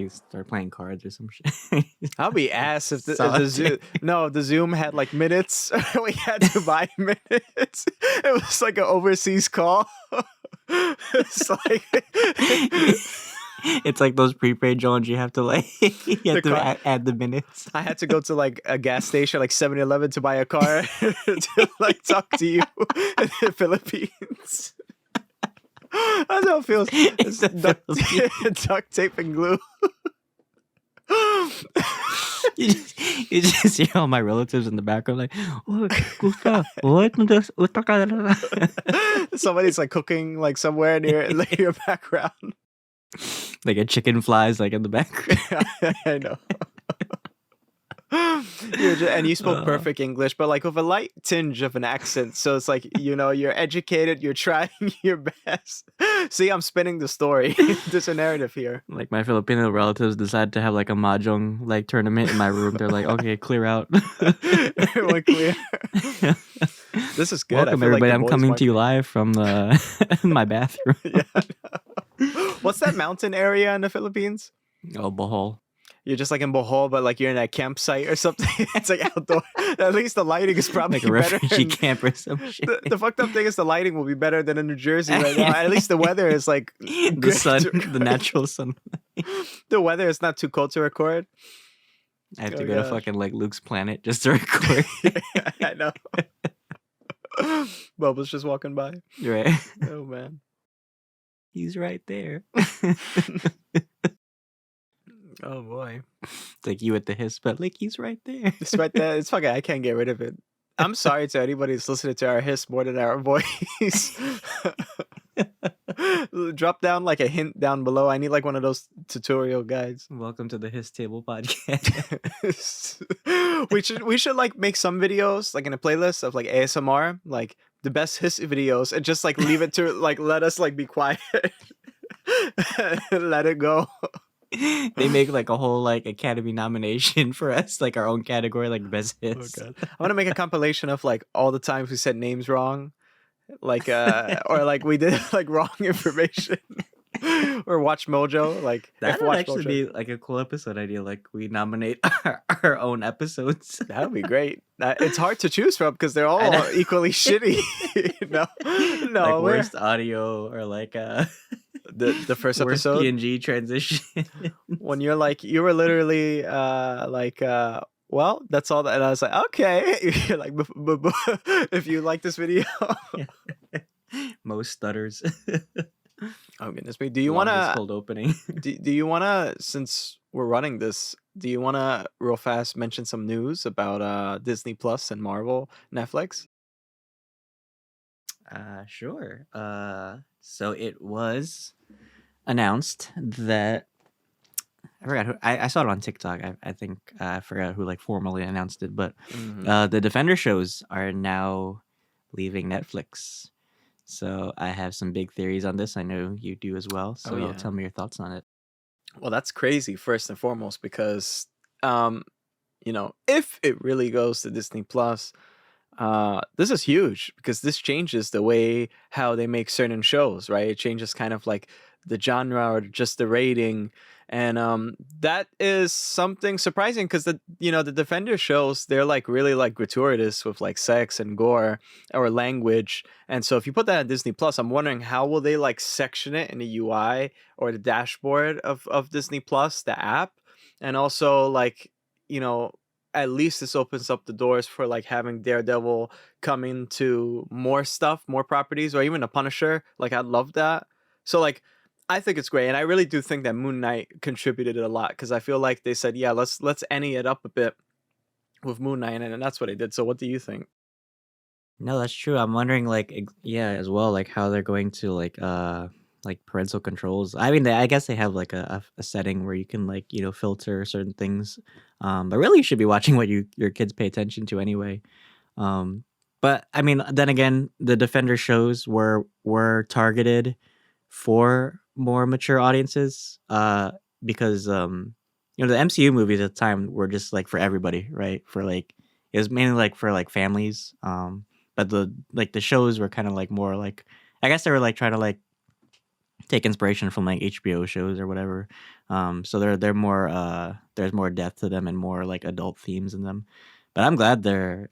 start playing cards or some shit. I'll be ass if the Solitaire. the Zoom had like minutes. We had to buy minutes. It was like an overseas call. It's like It's like those prepaid joints you have to like you have The to car- add the minutes. I had to go to like a gas station, like 7-Eleven, to buy a car to like talk to you in the Philippines. That's how it feels. It's The duct tape and glue. You just hear all my relatives in the background like, "What? Gusta? What? Somebody's like cooking like somewhere near like, your background. Like a chicken flies like in the background." I know. And you spoke perfect English, but like with a light tinge of an accent. So it's like, you're educated, you're trying your best. See, I'm spinning the story. There's a narrative here. Like my Filipino relatives decide to have like a mahjong like tournament in my room. They're like, "Okay, clear out." Everyone clear. This is good. Welcome I feel like everybody. the I'm boys coming want- to you live from my bathroom. Yeah. What's that mountain area in the Philippines? Oh, Bohol. You're just like in Bohol, but like you're in a campsite or something. It's like outdoor. At least the lighting is probably Like a better. refugee camp or some shit. The fucked up thing is the lighting will be better than in New Jersey right now. At least the weather is like The good sun, to the record. natural sun. The weather is not too cold to record. I have to Oh, go to gosh. fucking like Luke's planet just to record. I know. Bubbles just walking by. Right. Oh man. He's right there. Oh boy. It's like you at the hiss, but like he's right there. It's right there. It's fucking. I can't get rid of it. I'm sorry to anybody who's listening to our hiss more than our voice. Drop down like a hint down below. I need like one of those tutorial guides. Welcome to the Hiss Table podcast. we should like make some videos like in a playlist of like ASMR, like the best hiss videos, and just like leave it to like let us like be quiet. Let it go. They make like a whole like Academy nomination for us, like our own category, like best hits. I want to make a compilation of like all the times we said names wrong, like or like we did like wrong information, or Watch Mojo. Like That if would Watch actually Mojo- be like a cool episode idea. Like we nominate our own episodes. that would be great. It's hard to choose from because they're all know. equally shitty. No, Like we're- worst audio or like the first worst episode PNG transition. when you're like you were literally well, that's all that, and I was like, okay. You're like, if you like this video. Most stutters. Oh goodness me. Do you want to cold opening? do you want to, since we're running this, do you want to real fast mention some news about Disney Plus and Marvel, Netflix? Sure. So it was announced that I forgot who I saw it on TikTok. I think I forgot who like formally announced it, but the Defender shows are now leaving Netflix. So I have some big theories on this. I know you do as well. So yeah. tell me your thoughts on it. Well, that's crazy first and foremost because if it really goes to Disney Plus, this is huge because this changes the way how they make certain shows, right? It changes kind of like the genre or just the rating, and that is something surprising because the Defender shows, they're like really like gratuitous with like sex and gore or language, and so if you put that on Disney Plus, I'm wondering how will they like section it in the UI or the dashboard of Disney Plus, the app, and also like at least this opens up the doors for like having Daredevil come into more stuff, more properties, or even a Punisher. Like I'd love that. So like I think it's great, and I really do think that Moon Knight contributed a lot because I feel like they said, yeah, let's ante it up a bit with Moon Knight, and that's what they did. So what do you think? No, that's true. I'm wondering like as well, like how they're going to like parental controls. I mean, I guess they have like a setting where you can like filter certain things, but really you should be watching what your kids pay attention to anyway. But I mean, then again, the Defender shows were targeted for more mature audiences, because the MCU movies at the time were just like for everybody, right? For like it was mainly like for like families, but the shows were kind of like more like, I guess they were like trying to like take inspiration from like HBO shows or whatever. So they're more there's more depth to them and more like adult themes in them. But I'm glad they're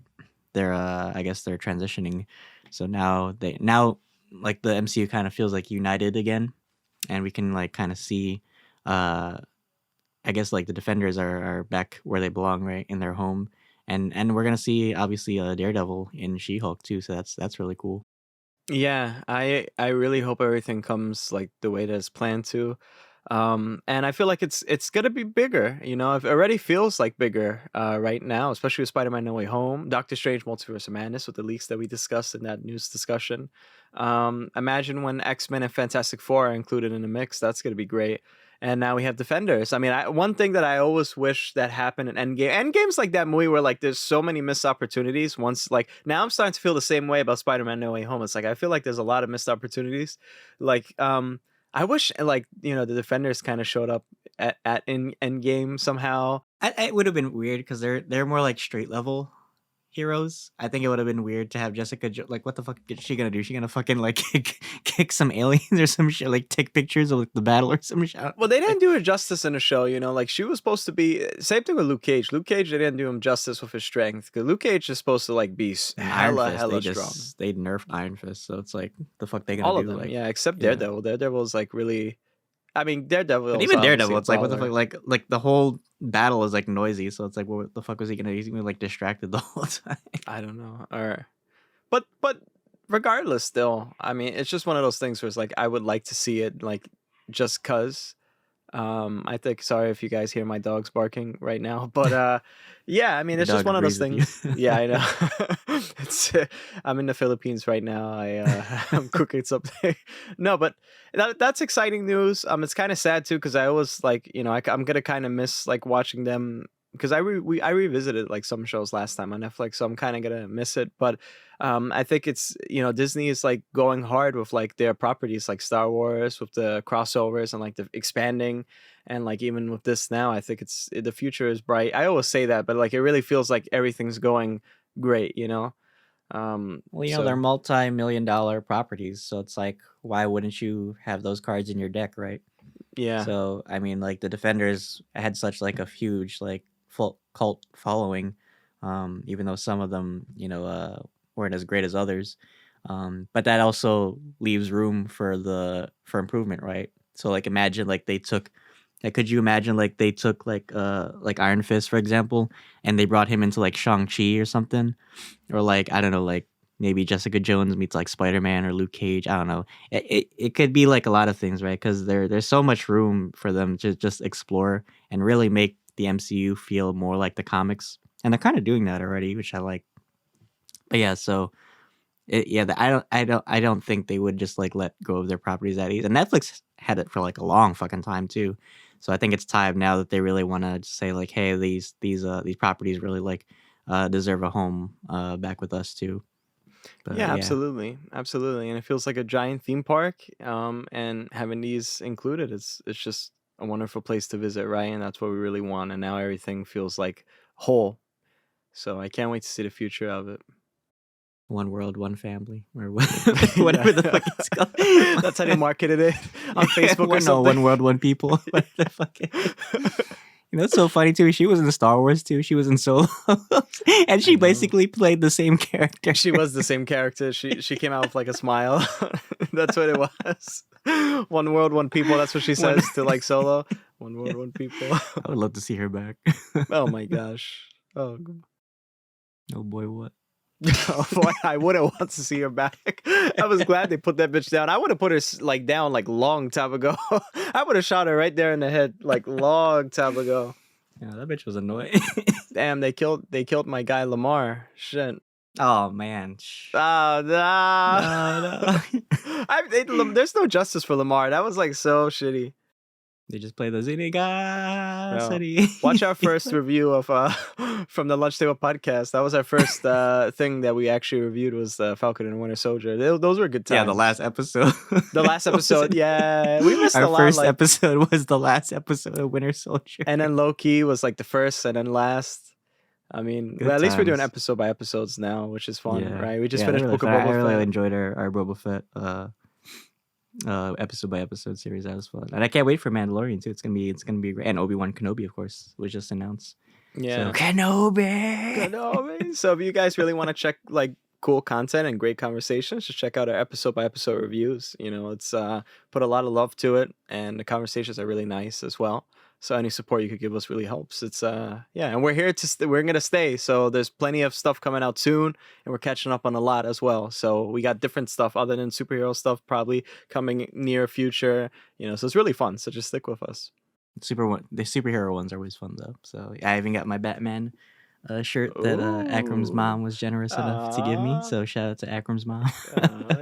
I guess they're transitioning. So now like the MCU kind of feels like united again, and we can like kind of see uh I guess like the Defenders are back where they belong, right, in their home. And we're gonna see obviously Daredevil in She-Hulk too, so that's really cool. Yeah, I really hope everything comes like the way that it's planned to. And I feel like it's gonna be bigger. You know, it already feels like bigger right now, especially with Spider-Man: No Way Home, Doctor Strange: Multiverse of Madness, with the leaks that we discussed in that news discussion. Imagine when X-Men and Fantastic Four are included in the mix. That's gonna be great. And now we have Defenders. I mean, one thing that I always wish that happened in Endgame, Endgame's like that movie where like there's so many missed opportunities. Once like now I'm starting to feel the same way about Spider-Man: No Way Home. It's like I feel like there's a lot of missed opportunities. Like I wish like the Defenders kind of showed up at in Endgame somehow. It would have been weird because they're more like straight level heroes. I think it would have been weird to have like what the fuck is she gonna do? She gonna fucking like kick some aliens or some shit? Like take pictures of like, the battle or some shit? Well, they didn't do her justice in the show, you know. Like she was supposed to be same thing with Luke Cage. Luke Cage, they didn't do him justice with his strength because Luke Cage is supposed to like be And Iron Fist, hella strong. they nerfed Iron Fist, so it's like the fuck they gonna All of do? them, Like yeah, except yeah. Daredevil. Daredevil's like really. I mean, Daredevil But is even obviously Daredevil, a it's like what the fuck? brawler. Like the whole battle is like noisy, so it's like what the fuck was he gonna do? He's gonna be like distracted the whole time. I don't know. Or, but regardless, still, I mean, it's just one of those things where it's like I would like to see it like just cause. I think sorry if you guys hear my dogs barking right now, but yeah, I mean Your it's just dog one of those agrees with you. things. Yeah, I know. It's I'm in the Philippines right now. I'm cooking something. No, but that's exciting news. It's kind of sad too because I always like I'm gonna kind of miss like watching them because I revisited like some shows last time on Netflix, so I'm kind of gonna miss it. But I think it's Disney is like going hard with like their properties like Star Wars with the crossovers and like the expanding and like even with this now I think the future is bright. I always say that, but like it really feels like everything's going great, you know. Well, they're So multi-million-dollar properties, so it's like, why wouldn't you have those cards in your deck, right? yeah. So, I mean, like the Defenders had such like a huge like full cult following, even though some of them, weren't as great as others. But that also leaves room for improvement, right? So, like, imagine like they took, like, could you imagine like they took like Iron Fist for example, and they brought him into like Shang-Chi or something, or like I don't know, like maybe Jessica Jones meets like Spider-Man or Luke Cage. I don't know. It could be like a lot of things, right? Because there's so much room for them to just explore and really make the MCU feel more like the comics, and they're kind of doing that already, which I like. But yeah, so I don't think they would just like let go of their properties at ease. And Netflix had it for like a long fucking time too. So I think it's time now that they really want to say like, hey, these properties really like deserve a home back with us too. But Yeah, yeah, absolutely. Absolutely. And it feels like a giant theme park. And having these included, it's just a wonderful place to visit, right? And that's what we really want. And now everything feels like whole. So I can't wait to see the future of it. one world, one family, or Yeah. whatever the fuck it's called. That's how they marketed it on Facebook or No, something. one world, one people. What the fuck? It's so funny too. She was in Star Wars too. She was in Solo, and I she know. basically played the same character. She was the same character. She came out with like a smile. That's what it was. One world, one people. That's what she One, says to like Solo. One world, one people. I would love to see her back. Oh my gosh. Oh, Oh boy, what? oh boy, I wouldn't want to see her back. I was glad they put that bitch down. I would have put her like down like long time ago. I would have shot her right there in the head like long time ago. Yeah, that bitch was annoying. Damn, they killed my guy Lamar. Shit. Oh man. Oh no. No, no. There's no justice for Lamar. That was like so shitty. They just play the Zuniga No. City. Watch our first review of from the Lunch Table podcast. That was our first thing that we actually reviewed was Falcon and Winter Soldier. Those were good times. Yeah, the last episode. The last episode, yeah, we missed Our a lot. first Like, episode was the last episode of Winter Soldier. and then Loki was like the first, and then last. I mean, Good well, at least we're doing times. episode by episodes now, which is fun, Yeah, right? We just yeah, finished Book of I Boba really Fett. enjoyed our Boba Fett episode by episode series. That was fun, and I can't wait for Mandalorian too. It's gonna be great, and Obi-Wan Kenobi, of course, was just announced. So Yeah. Kenobi. Good on. So if you guys really want to check like cool content and great conversations, just check out our episode by episode reviews. You know, it's put a lot of love to it, and the conversations are really nice as well. So any support you could give us really helps. It's yeah, and we're here to we're gonna stay. So there's plenty of stuff coming out soon, and we're catching up on a lot as well. So we got different stuff other than superhero stuff probably coming near future. You know, so it's really fun. So just stick with us. The superhero ones are always fun though. So I even got my Batman shirt that Akram's Ooh. mom was generous enough to give me. So shout out to Akram's mom.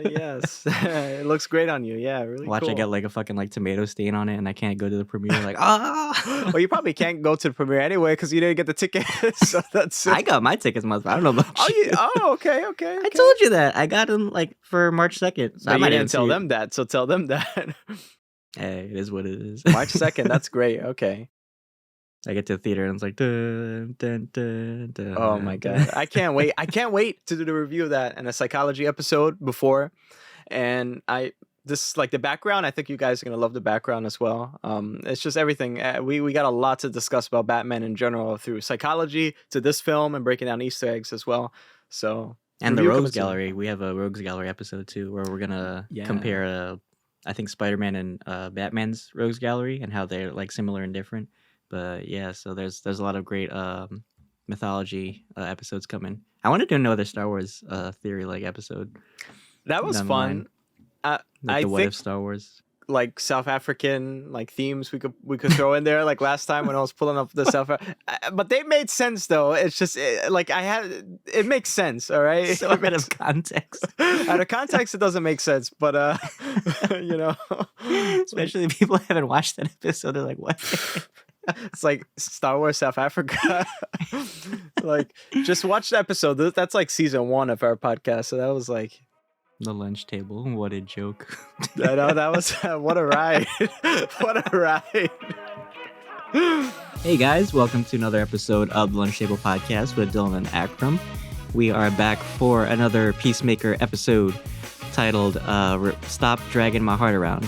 Yes. It looks great on you. Yeah, really Watch, I cool. get like a fucking like tomato stain on it, and I can't go to the premiere. Like, ah. Well, you probably can't go to the premiere anyway because you didn't get the ticket. So that's I got my tickets, motherfucker. I don't know about Oh, you. okay, okay, I okay. told you that I got them like for March 2nd. So I But you might even didn't tell see it. them that, so tell them that. Hey, it is what it is. March 2nd, that's great. Okay. I get to the theater and it's like dun, dun, dun, dun, Oh my dun. god. I can't wait. I can't wait to do the review of that and a psychology episode before. And this like the background, I think you guys are gonna love the background as well. It's just everything. We got a lot to discuss about Batman in general through psychology to this film and breaking down Easter eggs as well. So And the review coming Rogues soon. Gallery. We have a Rogues Gallery episode too, where we're gonna Yeah. compare I think Spider-Man and Batman's Rogues Gallery and how they're like similar and different. But yeah, so there's a lot of great mythology episodes coming. I want to do another Star Wars theory like episode That was down the fun. line, like I the What think If Star Wars. like South African like themes we could throw in there like last time when I was pulling up the South but they made sense though. It's just like it makes sense, all right? So out of context. Out of context it doesn't make sense, but you know, Especially people haven't watched that episode. They're like, what? it's like Star Wars South Africa. Like just watch the episode. That's like season 1 of our podcast. So that was like The lunch table. What a joke. I know that was what a ride. What a ride. Hey guys, welcome to another episode of the Lunch Table Podcast with Dylan and Akram. We are back for another Peacemaker episode titled Stop Dragging My Heart Around.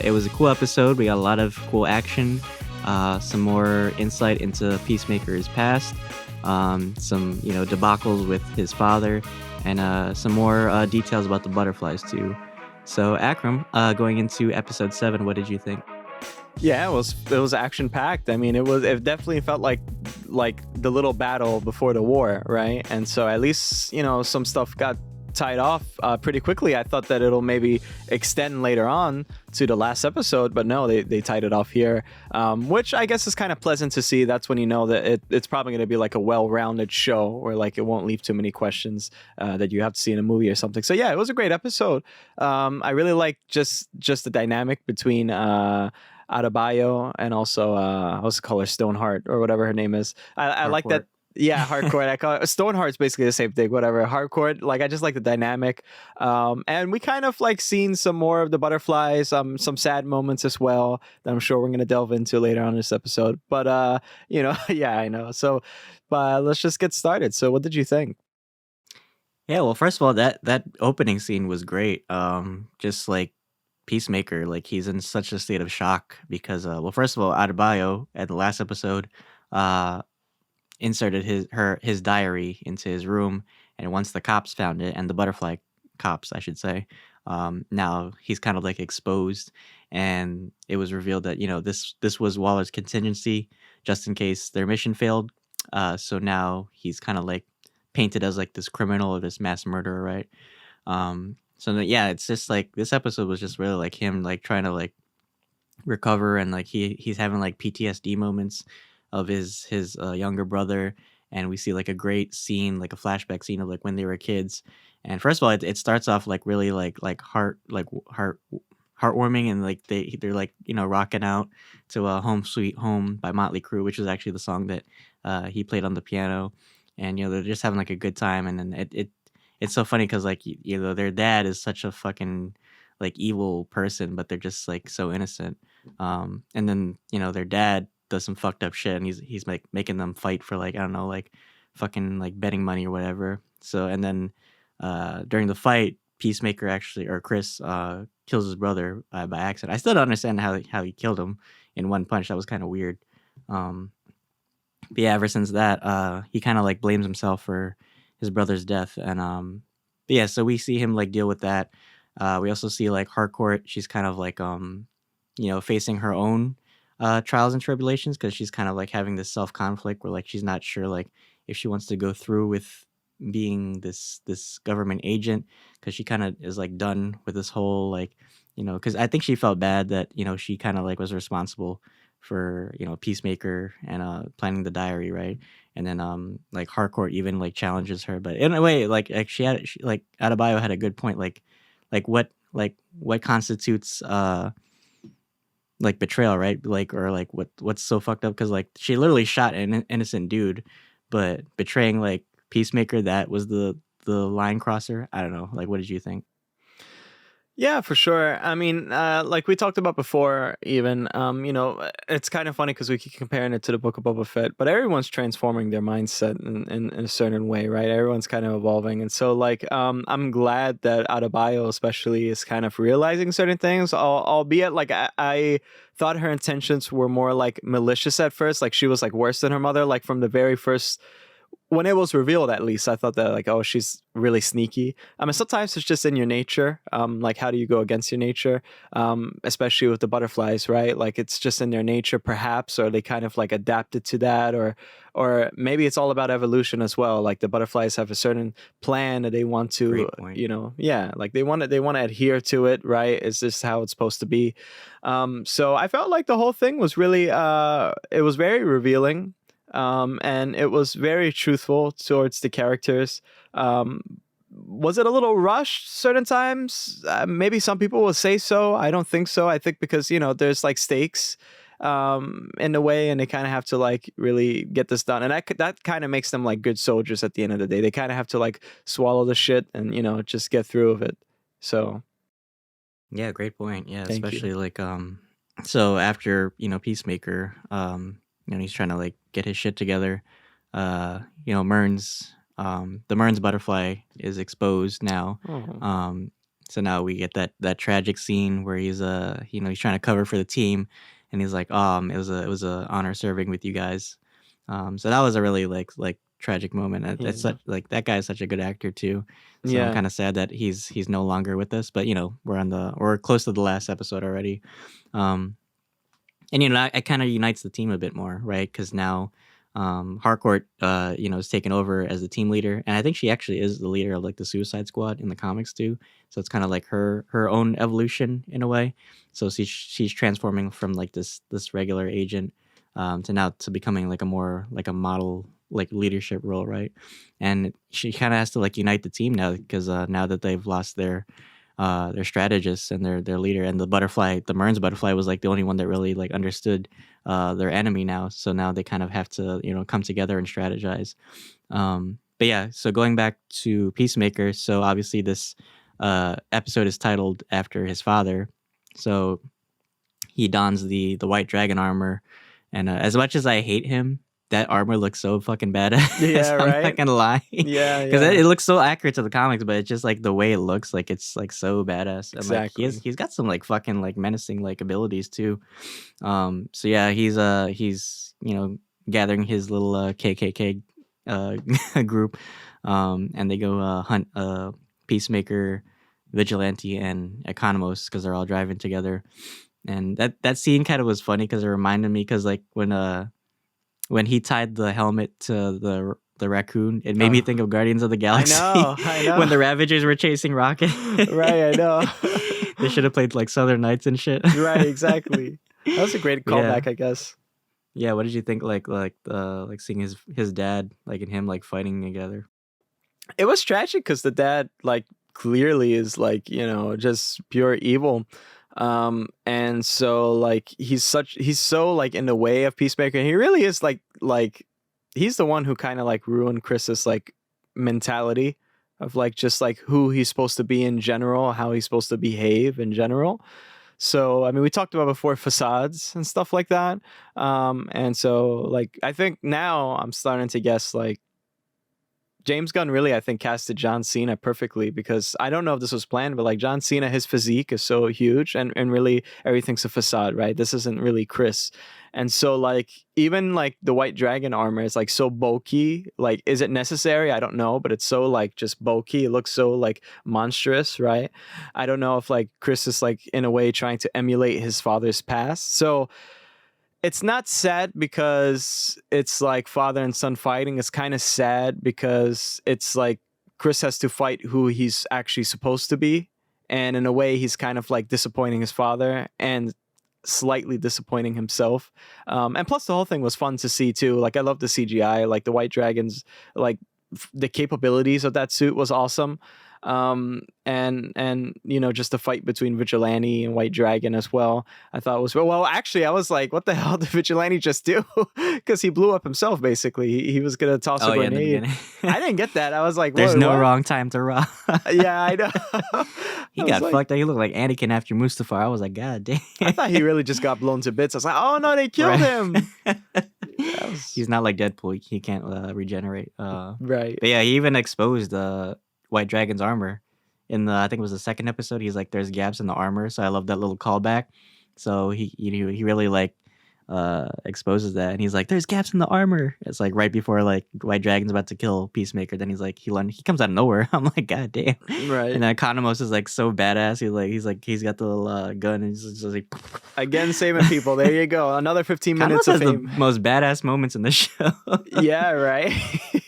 It was a cool episode. We got a lot of cool action, some more insight into Peacemaker's past, some debacles with his father, and some more details about the butterflies too. So Akram, going into episode 7, what did you think? Yeah, it was action packed. I mean, it definitely felt like the little battle before the war, right? And so at least some stuff got tied off pretty quickly. I thought that it'll maybe extend later on to the last episode, but no, they tied it off here, which I guess is kind of pleasant to see. That's when you know that it's probably going to be like a well-rounded show, or like it won't leave too many questions that you have to see in a movie or something. So yeah, it was a great episode. I really like just the dynamic between Adebayo and also what's it called, her Stoneheart or whatever her name is. I like that. Yeah, Hardcore. I call it Stoneheart's basically the same thing. Whatever, Hardcore. Like I just like the dynamic, and we kind of like seen some more of the butterflies, some sad moments as well that I'm sure we're gonna delve into later on in this episode. But yeah, I know. So, but let's just get started. So, what did you think? Yeah, well, first of all, that opening scene was great. Just like Peacemaker, like he's in such a state of shock because, well, first of all, Adebayo at the last episode, inserted his diary into his room, and once the cops found it, and the butterfly cops, I should say, now he's kind of like exposed, and it was revealed that this was Waller's contingency just in case their mission failed. So now he's kind of like painted as like this criminal or this mass murderer, right? Yeah, it's just like this episode was just really like him like trying to like recover, and like he's having like PTSD moments of his younger brother, and we see like a great scene, like a flashback scene of like when they were kids. And first of all, it starts off like really heartwarming, and like they're like rocking out to Home Sweet Home by Motley Crue, which is actually the song that he played on the piano, and they're just having like a good time. And then it's so funny because like their dad is such a fucking like evil person, but they're just like so innocent. And then their dad does some fucked up shit, and he's like making them fight for like I don't know, like fucking like betting money or whatever. So and then during the fight, Peacemaker actually, or Chris, kills his brother by accident. I still don't understand how he killed him in one punch. That was kind of weird. Um, but yeah, ever since that, he kind of like blames himself for his brother's death, and but yeah, so we see him like deal with that. We also see like Harcourt. She's kind of like facing her own trials and tribulations because she's kind of like having this self conflict where like she's not sure like if she wants to go through with being this government agent because she kind of is like done with this whole like because I think she felt bad that she kind of like was responsible for Peacemaker and planning the diary, right? And then like Harcourt even like challenges her, but in a way like like Adebayo had a good point, like what constitutes like betrayal, right? Like or like what's so fucked up because like she literally shot an innocent dude, but betraying like Peacemaker, that was the line crosser. I don't know. Like, what did you think? Yeah, for sure. I mean, like we talked about before, even, it's kind of funny because we keep comparing it to the Book of Boba Fett, but everyone's transforming their mindset in a certain way, right? Everyone's kind of evolving. And so, like, I'm glad that Adebayo, especially, is kind of realizing certain things, albeit, like, I thought her intentions were more, like, malicious at first. Like, she was, like, worse than her mother, like, from the very first when it was revealed, at least, I thought that like, oh, she's really sneaky. I mean, sometimes it's just in your nature. Like, how do you go against your nature? Especially with the butterflies, right? Like, it's just in their nature, perhaps, or they kind of like adapted to that, or maybe it's all about evolution as well. Like the butterflies have a certain plan that they want to, Great point. yeah, like they want to adhere to it, right? Is this how it's supposed to be? So I felt like the whole thing was really, it was very revealing, and it was very truthful towards the characters. Um, was it a little rushed certain times? Maybe some people will say so. I don't think so. I think because there's like stakes in a way, and they kind of have to like really get this done, and that kind of makes them like good soldiers at the end of the day. They kind of have to like swallow the shit and just get through with it. So Yeah, great point. Yeah, thank you. especially like so after, Peacemaker, he's trying to like get his shit together. Mern's the Mern's butterfly is exposed now. Oh, Um so now we get that tragic scene where he's he's trying to cover for the team and he's like, it was a honor serving with you guys. So that was a really like tragic moment. That's yeah, such like that guy is such a good actor too. So I'm yeah, kind of sad that he's no longer with us, but we're close to the last episode already. Um and it kind of unites the team a bit more, right? Because now Harcourt is taken over as the team leader, and I think she actually is the leader of like the Suicide Squad in the comics too. So it's kind of like her own evolution in a way. So she's transforming from like this regular agent to now to becoming like a more like a model like leadership role, right? And she kind of has to like unite the team now because now that they've lost their strategist and their leader, and the Mern's butterfly was like the only one that really like understood their enemy now. So now they kind of have to come together and strategize. But yeah, so going back to Peacemaker, so obviously this episode is titled after his father. So he dons the white dragon armor, and as much as I hate him, that armor looks so fucking yeah, badass. I'm not right. gonna lie, Yeah, because yeah, it looks so accurate to the comics, but it's just like the way it looks, like it's like so badass. And like exactly. he's got some like fucking like menacing like abilities too. So yeah, he's gathering his little KKK uh group, and they go hunt Peacemaker, Vigilante, and Economos because they're all driving together. And that scene kind of was funny because it reminded me because like when he tied the helmet to the raccoon, it made me Uh, think of Guardians of the I Galaxy know, I know. when the Ravagers were chasing Rocket. Right, I know. They should have played like Southern Nights and shit. Right, exactly. That was a great But yeah. callback, I guess. Yeah, what did you think like seeing his dad like and him like fighting together? It was tragic because the dad, like, clearly is like, just pure evil. And so like he's so like in the way of Peacemaker. And he really is like he's the one who kind of like ruined Chris's like mentality of like just like who he's supposed to be in general, how he's supposed to behave in general. So I mean, we talked about before facades and stuff like that. And so like I think now I'm starting to guess like James Gunn really, I think, casted John Cena perfectly because I don't know if this was planned, but like John Cena, his physique is so huge and really everything's a facade, right? This isn't really Chris. And so like even like the White Dragon armor is like so bulky. Like, is it necessary? I don't know, but it's so like just bulky. It looks so like monstrous, right? I don't know if like Chris is like in a way trying to emulate his father's past. So it's not sad because it's like father and son fighting. It's kind of sad because it's like Chris has to fight who he's actually supposed to be. And in a way, he's kind of like disappointing his father and slightly disappointing himself. And plus, the whole thing was fun to see too. Like, I love the CGI, like the White Dragons, like the capabilities of that suit was awesome. And you know, just the fight between Vigilante and White Dragon as well, I thought was well. Actually, I was like, what the hell did Vigilante just do? Because he blew up himself. Basically, he was gonna toss a Oh yeah, in the grenade. beginning. I didn't get that. I was like, There's whoa, no what? wrong time to rob. Yeah, I know. He I was got like, fucked up. He looked like Anakin after Mustafar. I was like, God damn. I thought he really just got blown to bits. I was like, oh no, they killed him. That was He's not like Deadpool. He can't regenerate. right. But yeah, he even exposed White Dragon's armor in the, I think it was the second episode. He's like, there's gaps in the armor, so I love that little callback. So he really like exposes that, and he's like, there's gaps in the armor. It's like right before like White Dragon's about to kill Peacemaker. Then he's like, he comes out of nowhere. I'm like, God damn. Right. And then Economos is like so badass. He's got the little gun, and he's just like Again, saving people. There you go. Another 15 minutes Economos of has fame. the most badass moments in the show. Yeah, right.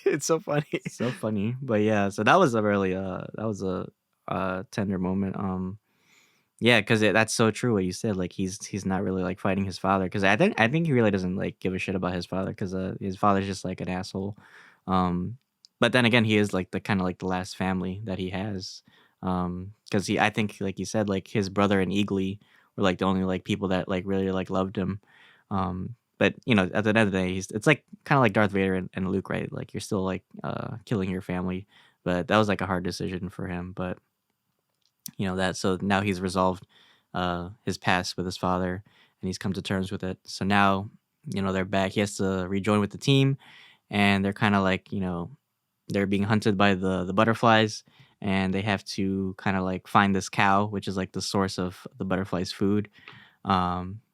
It's so funny. So funny. But yeah, so that was a really tender moment. Yeah, because that's so true what you said. Like he's not really like fighting his father, because I think he really doesn't like give a shit about his father, because his father's just like an asshole. But then again, he is like the kind of like the last family that he has. Because I think like you said, like his brother and Eagly were like the only like people that like really like loved him. But you know, at the end of the day, it's like kind of like Darth Vader and Luke, right? Like you're still like killing your family. But that was like a hard decision for him. But you know that, so now he's resolved his past with his father, and he's come to terms with it. So now, you know, they're back. He has to rejoin with the team, and they're kind of like, you know, they're being hunted by the butterflies, and they have to kind of like find this cow, which is like the source of the butterflies' food.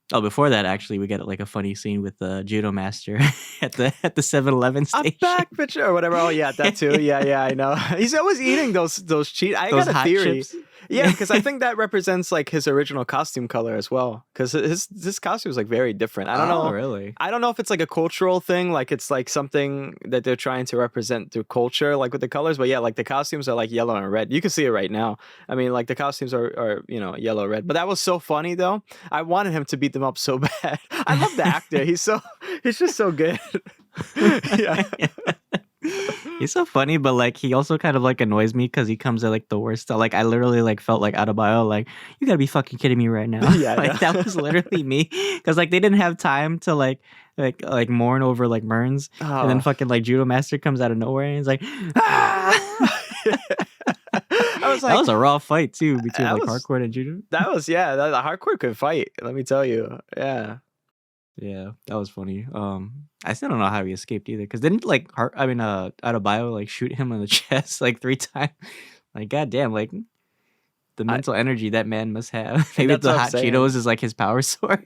Before that, actually, we get like a funny scene with the judo master at the 7-Eleven I'm station. back, bitch, or whatever. Oh yeah, that too. Yeah, I know. He's always eating those cheat. I Those got a hot theory. chips. Yeah, because I think that represents like his original costume color as well. Because his costume is like very different. I don't Oh, know. really? I don't know if it's like a cultural thing, like it's like something that they're trying to represent through culture, like with the colors. But yeah, like the costumes are like yellow and red. You can see it right now. I mean, like the costumes are you know, yellow, red. But that was so funny though. I wanted him to beat them up so bad. I love the actor. He's just so good. Yeah. He's so funny, but like he also kind of like annoys me because he comes at like the worst. Like I literally like felt like out of bio, like you gotta be fucking kidding me right now. Yeah, Like yeah. that was literally me, because like they didn't have time to like mourn over like Merns, and then Oh. fucking like Judo Master comes out of nowhere and he's like, ah! I was That like, was a raw fight too between that like was Hardcore and Judo. that was yeah, that hardcore could fight. Let me tell you. Yeah. Yeah, that was funny. I still don't know how he escaped either, because didn't like Adebayo like shoot him in the chest like 3 times? Like goddamn, like the I, mental energy that man must have. and Maybe that's the what I'm hot saying. Cheetos is like his power source.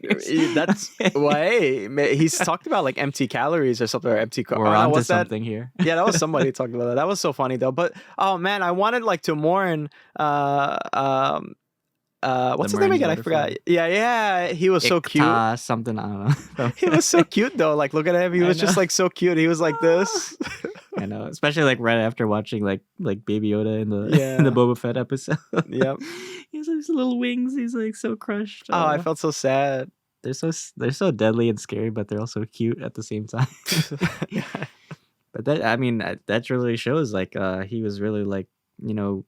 That's why he's talked about like empty calories or something, or empty. We're Oh no, onto what's that? something here. Yeah, that was somebody talking about that. That was so funny though. But oh man, I wanted like to mourn. The What's his name Merns again? I butterfly. forgot. Yeah. He was so cute. Ikta something, I don't know. He was so cute though. Like look at him. He I was know. just like so cute. He was like this. I know, especially like right after watching like Baby Yoda in the in the Yeah. Boba Fett episode. Yep. He has these little wings. He's like so crushed. Oh, I felt so sad. They're so deadly and scary, but they're also cute at the same time. Yeah. But that, I mean, that really shows like he was really like, you know,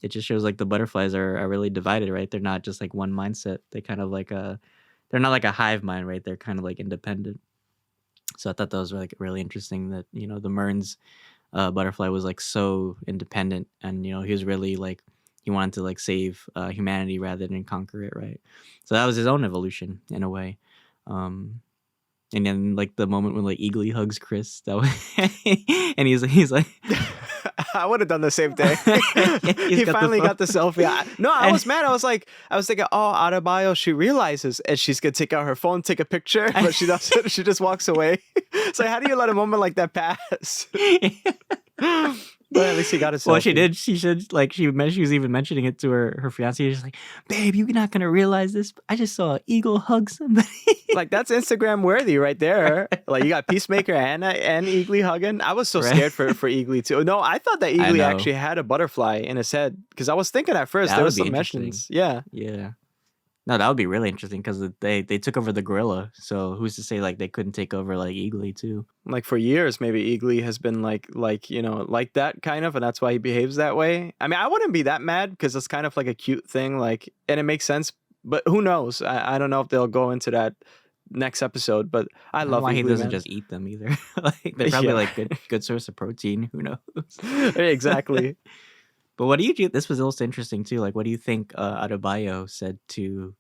it just shows like the butterflies are really divided, right? They're not just like one mindset. They kind of like they're not like a hive mind, right? They're kind of like independent. So I thought that was like really interesting that, you know, the Merns butterfly was like so independent, and you know he was really like he wanted to like save humanity rather than conquer it, right? So that was his own evolution in a way. Um, and then like the moment when like Eagly hugs Chris, that was, and he's like I would have done the same thing. He's He got the finally phone. got the selfie. No, I And was mad. I was thinking, oh, Adebayo, she realizes and she's gonna take out her phone, take a picture, but she doesn't. She just walks away. It's like, how do you let a moment like that pass? But at least he got a well, she selfie. did. She should like she was even mentioning it to her fiance. She's like, "Babe, you're not gonna realize this. I just saw an eagle hug somebody." Like that's Instagram worthy right there. Like you got Peacemaker and Eagly hugging. I was so Right? scared for Eagly too. No, I thought that I Eagly know actually had a butterfly in his head because I was thinking at first that there would was be some interesting. mentions. Yeah, Yeah. No, that would be really interesting because they took over the gorilla. So who's to say like they couldn't take over like Eagly too? like for years maybe Eagly has been like like that kind of, and that's why he behaves that way. I mean, I wouldn't be that mad because it's kind of like a cute thing, like, and it makes sense. But who knows? I don't know if they'll go into that next episode. But I I don't know love why he Eagly, doesn't man. just eat them either. Like they're probably Yeah, like good source of protein. Who knows? exactly. But what do you do? This was also interesting too. Like, what do you think Adebayo said to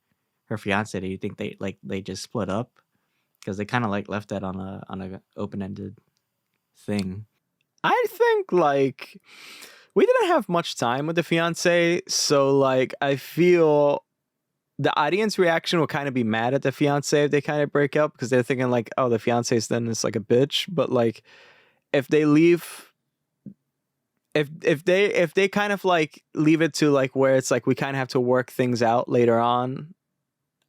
her fiance? Do you think they just split up? Because they kind of like left that on a open ended thing. I think like we didn't have much time with the fiance, so like I feel the audience reaction will kind of be mad at the fiance if they kind of break up because they're thinking like, oh, the fiance's then is like a bitch. But like if they leave, if they kind of like leave it to like where it's like we kind of have to work things out later on,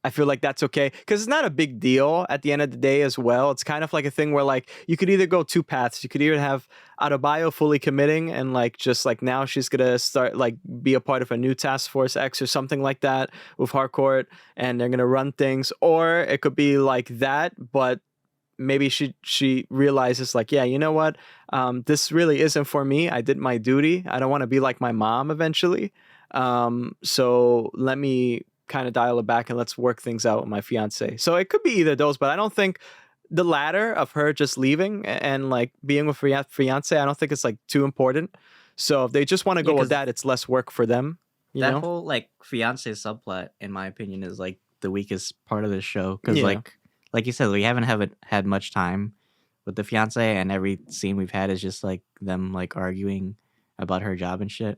I feel like that's okay because it's not a big deal at the end of the day as well. It's kind of like a thing where like you could either go two paths. You could either have Adebayo fully committing and like just like now she's gonna start like be a part of a new Task Force X or something like that with Harcourt and they're gonna run things, or it could be like that, but maybe she realizes like, yeah, you know what, this really isn't for me. I did my duty. I don't want to be like my mom eventually. So let me kind of dial it back and let's work things out with my fiance. So it could be either those, but I don't think the latter of her just leaving and like being with fiance, I don't think it's like too important. So if they just want to Yeah, go with because that, it's less work for them, you that know? whole like fiance subplot, in my opinion, is like the weakest part of this show. Because Yeah. like you said, we haven't had much time with the fiance, and every scene we've had is just like them like arguing about her job and shit.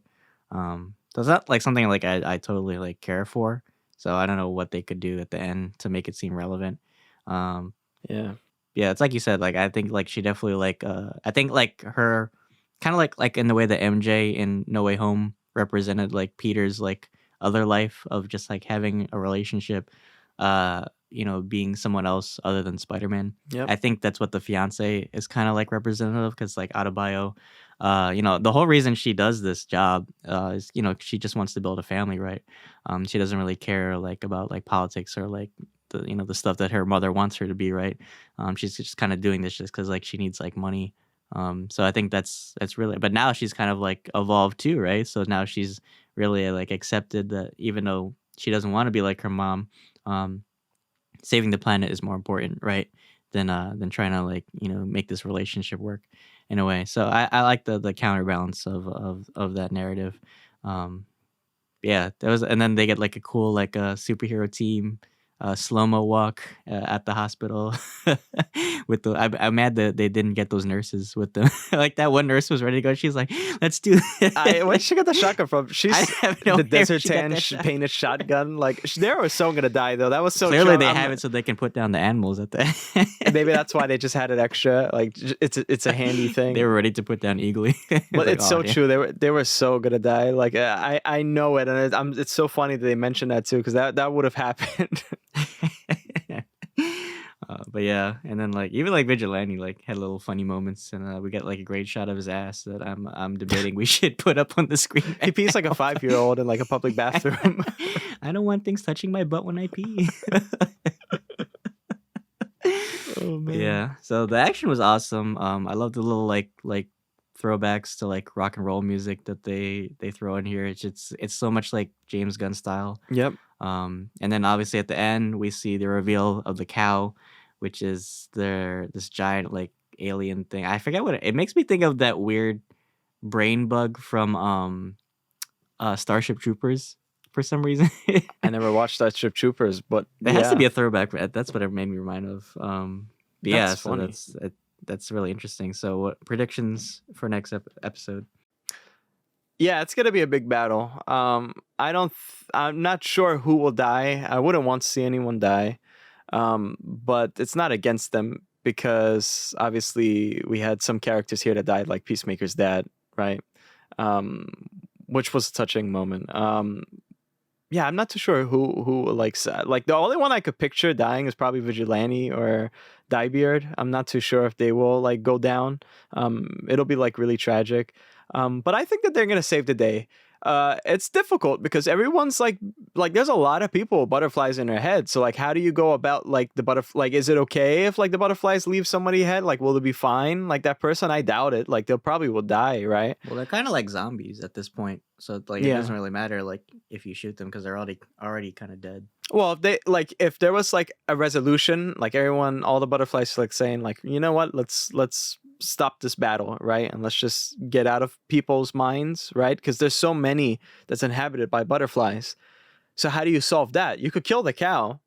So it's not like something like I totally like care for. So I don't know what they could do at the end to make it seem relevant. Um, Yeah. yeah, it's like you said. Like I think like she definitely like I think like her kind of like in the way that MJ in No Way Home represented like Peter's like other life of just like having a relationship, being someone else other than Spider-Man. Yep. I think that's what the fiance is kind of like representative because like Adebayo, the whole reason she does this job is she just wants to build a family, right? She doesn't really care like about like politics or like the stuff that her mother wants her to be, right? She's just kind of doing this just because like she needs like money. So I think that's really, but now she's kind of like evolved too, right? So now she's really like accepted that even though she doesn't want to be like her mom, um, saving the planet is more important, right? Than trying to like make this relationship work in a way. So I like the counterbalance of that narrative. Um, yeah, that was, and then they get like a cool like a superhero team, slow mo walk at the hospital with the. I'm mad that they didn't get those nurses with them. Like that one nurse was ready to go. She's like, "Let's do." Where'd she get the shotgun from? I She's have no the idea where desert she got tan that shot. painted shotgun. Like they were so gonna die though. That was so true. Clearly, they have it so they can put down the animals at the. Maybe that's why they just had it extra. Like it's a handy They thing. were ready to put down Eagly. It's But like, it's oh so damn. true. They were so gonna die. Like I know it, and it's so funny that they mentioned that too because that would have happened. But yeah, and then like even like Vigilante like had little funny moments, and we get like a great shot of his ass that I'm debating we should put up on the screen He right pees like a now. 5-year-old in like a public bathroom. I don't want things touching my butt when I pee. Oh But man. yeah, so the action was awesome. I love the little like throwbacks to like rock and roll music that they throw in here. It's so much like James Gunn style. Yep. And then obviously at the end we see the reveal of the cow, which is this giant like alien thing. I forget what it makes me think of that weird brain bug from Starship Troopers for some reason. I never watched Starship Troopers, but It has to be yeah, a throwback. That's what it made me remind of. But yeah, that's so funny. that's really interesting. So what predictions for next episode? Yeah, it's gonna be a big battle. I'm not sure who will die. I wouldn't want to see anyone die. But it's not against them because obviously we had some characters here that died, like Peacemaker's dad, right? Um, which was a touching moment. Yeah, I'm not too sure who like the only one I could picture dying is probably Vigilante or Diebeard. I'm not too sure if they will like go down. It'll be like really tragic. But I think that they're gonna save the day. It's difficult because everyone's like there's a lot of people with butterflies in their head. So like how do you go about like the butterfly, like is it okay if like the butterflies leave somebody's head? Like will they be fine? Like that person, I doubt it. Like they'll probably will die, right? Well, they're kind of like zombies at this point, so like it doesn't Yeah. really matter like if you shoot them because they're already kind of dead. Well, if they like if there was like a resolution, like everyone, all the butterflies like saying like, you know what, let's stop this battle, right? And let's just get out of people's minds, right? Because there's so many that's inhabited by butterflies. So how do you solve that? You could kill the cow,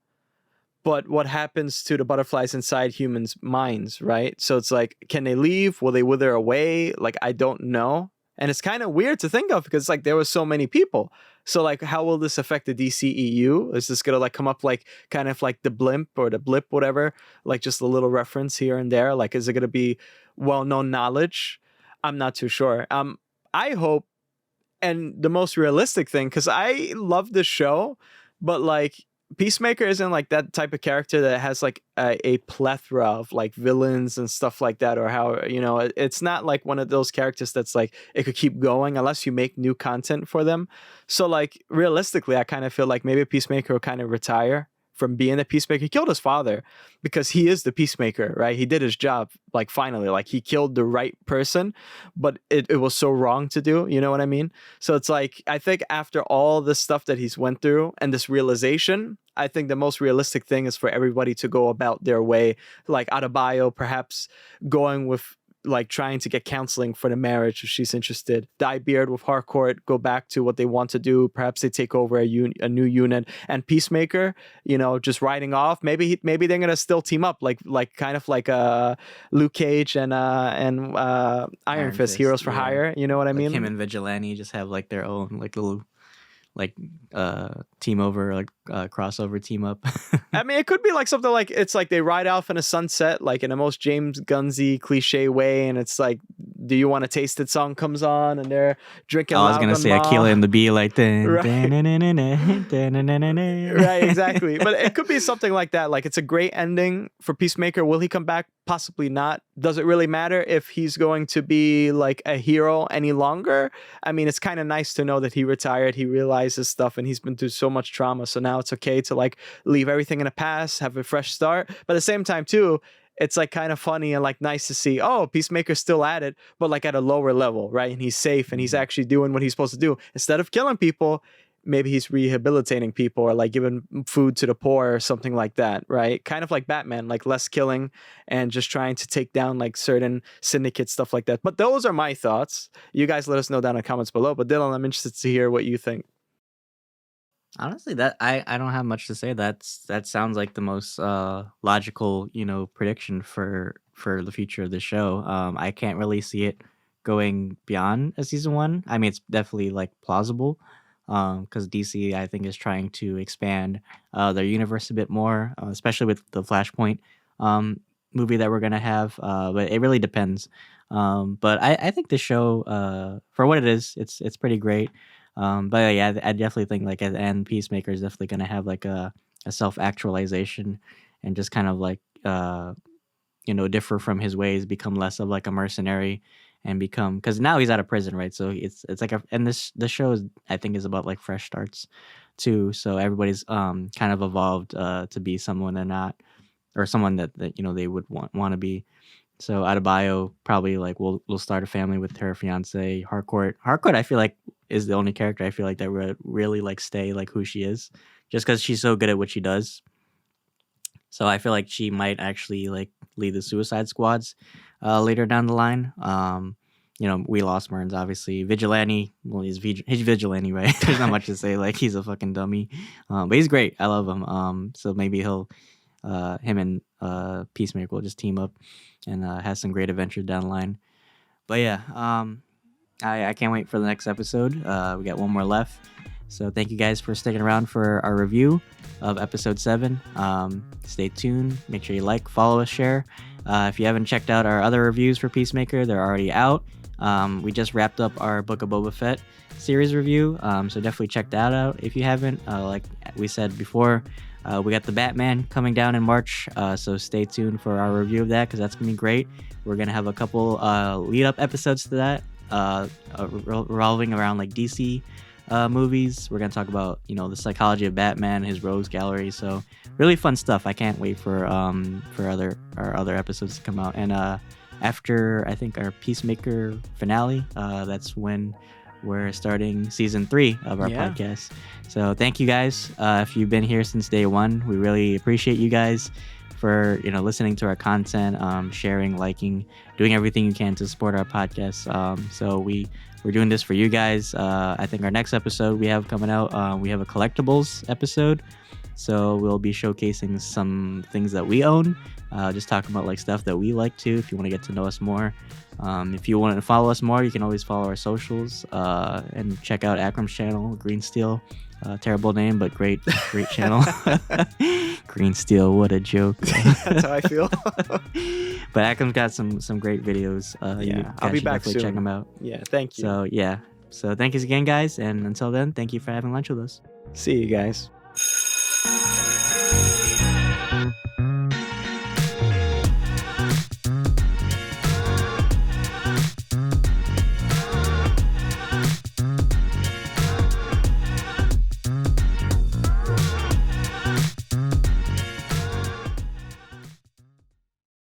but what happens to the butterflies inside humans' minds, right? So it's like, can they leave? Will they wither away? Like, I don't know. And it's kind of weird to think of because like there were so many people. So like, how will this affect the DCEU? Is this gonna like come up like kind of like the blimp or the blip, whatever? Like just a little reference here and there. Like, is it gonna be well-known knowledge? I'm not too sure. I hope, and the most realistic thing, because I love this show, but like Peacemaker isn't like that type of character that has like a plethora of like villains and stuff like that, or how, you know, it's not like one of those characters that's like it could keep going unless you make new content for them. So like realistically, I kind of feel like maybe Peacemaker will kind of retire from being the Peacemaker. He killed his father because he is the Peacemaker, right? He did his job, like finally, like he killed the right person, but it was so wrong to do. You know what I mean? So it's like I think after all the stuff that he's went through and this realization, I think the most realistic thing is for everybody to go about their way, like Adebayo perhaps going with like trying to get counseling for the marriage if she's interested. Dye Beard with Harcourt go back to what they want to do. Perhaps they take over a new unit. And Peacemaker, you know, just riding off. Maybe they're gonna still team up, like kind of like Luke Cage and Iron Iron Fist, Fist, Heroes for yeah, Hire. You know what I like him mean? and Vigilante just have like their own like little like team over like crossover team up. I mean, it could be like something like it's like they ride off in a sunset, like in the most James Gunnsy cliche way, and it's like, "Do you want to taste it?" song comes on, and they're drinking I was loud gonna on say Aquila Ma. and the Bee like dun, Right. dun, dun, dun, dun, dun, dun, dun, dun, dun, Right, dun. exactly. But it could be something like that. Like it's a great ending for Peacemaker. Will he come back? Possibly not. Does it really matter if he's going to be like a hero any longer? I mean, it's kind of nice to know that he retired, he realizes stuff, and he's been through so much trauma. So now it's okay to like leave everything in the past, have a fresh start. But at the same time, too, it's like kind of funny and like nice to see, oh, Peacemaker's still at it, but like at a lower level, right? And he's safe and he's Mhm. actually doing what he's supposed to do. Instead of killing people, maybe he's rehabilitating people or like giving food to the poor or something like that, right? Kind of like Batman, like less killing and just trying to take down like certain syndicates, stuff like that. But those are my thoughts. You guys let us know down in the comments below. But Dylan, I'm interested to hear what you think. Honestly, that I don't have much to say. That sounds like the most logical, you know, prediction for the future of the show. I can't really see it going beyond a season one. I mean, it's definitely like plausible, because DC I think is trying to expand their universe a bit more, especially with the Flashpoint um movie that we're gonna have. But it really depends. But I think the show, for what it is, it's pretty great. But yeah, I definitely think like at the end, Peacemaker is definitely gonna have like a self actualization and just kind of like you know, differ from his ways, become less of like a mercenary, and become, because now he's out of prison, right? So it's like a, and this show is, I think, is about like fresh starts too. So everybody's kind of evolved to be someone they're not, or someone that you know they would want to be. So Adebayo probably like will start a family with her fiance Harcourt. I feel like is the only character I feel like that would really like stay like who she is, just because she's so good at what she does. So I feel like she might actually like lead the Suicide Squads later down the line. You know, we lost Murns obviously. Vigilante, well, he's Vigilante, right? There's not much to say. Like he's a fucking dummy, but he's great. I love him. So maybe him and Peacemaker will just team up and has some great adventures down the line. But yeah, I can't wait for the next episode. We got one more left. So thank you guys for sticking around for our review of episode 7. Stay tuned. Make sure you like, follow us, share. If you haven't checked out our other reviews for Peacemaker, they're already out. We just wrapped up our Book of Boba Fett series review, so definitely check that out if you haven't. Like we said before, we got the Batman coming down in March, so stay tuned for our review of that because that's going to be great. We're going to have a couple lead-up episodes to that, revolving around like DC movies. We're gonna talk about the psychology of Batman, his rogues gallery. So really fun stuff. I can't wait for our other episodes to come out. And after I think our Peacemaker finale, that's when we're starting season 3 of our podcast. So thank you guys if you've been here since day one. We really appreciate you guys for listening to our content, sharing, liking, doing everything you can to support our podcast. So we're doing this for you guys. I think our next episode we have coming out, we have a collectibles episode. So we'll be showcasing some things that we own, just talking about like stuff that we like too, if you want to get to know us more. If you want to follow us more, you can always follow our socials and check out Akram's channel, Green Steel. Terrible name, but great channel. Green Steel, what a joke. That's how I feel. But Akram's got some great videos. I'll be back soon. Check them out. Yeah, thank you. So thank you again, guys, and until then, thank you for having lunch with us. See you guys.